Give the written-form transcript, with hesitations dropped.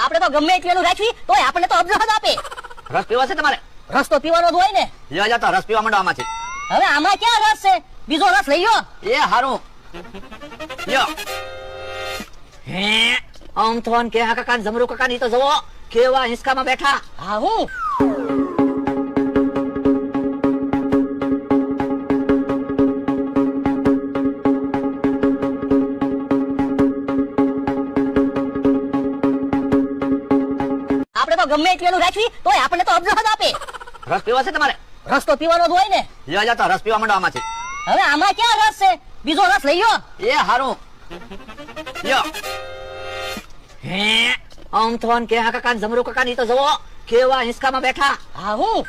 આપણે તો ગમે એટલું રાખવી તોય આપણને તો અબજો જ આપે. રસ પીવો છે તમારે? રસ તો પીવાનો જ હોય ને. લ્યો જાતો રસ પીવા માંડો આમાંથી. હવે આમાં ક્યાં રસ છે? બીજો રસ લઈ લો. એ હારું લ્યો. હે આમ થોન કે હા કાકા જમરૂ કાકા ની તો જવો કેવા હિંચકામાં બેઠા. હા હું આપણે તો ગમે એટલું રાખવી તોય આપણને તો અબજો જ આપે. રસ પીવો છે તમારે? રસ તો પીવાનો જ હોય ને. લ્યો જાતો રસ પીવા માંડો આમાંથી. હવે આમાં ક્યાં રસ છે? બીજો રસ લઈ લો. એ હારું લ્યો. હે આમ થોન કે હા કાકા જમરૂ કાકા ની તો જવો કેવા હિંચકામાં બેઠા. હા હું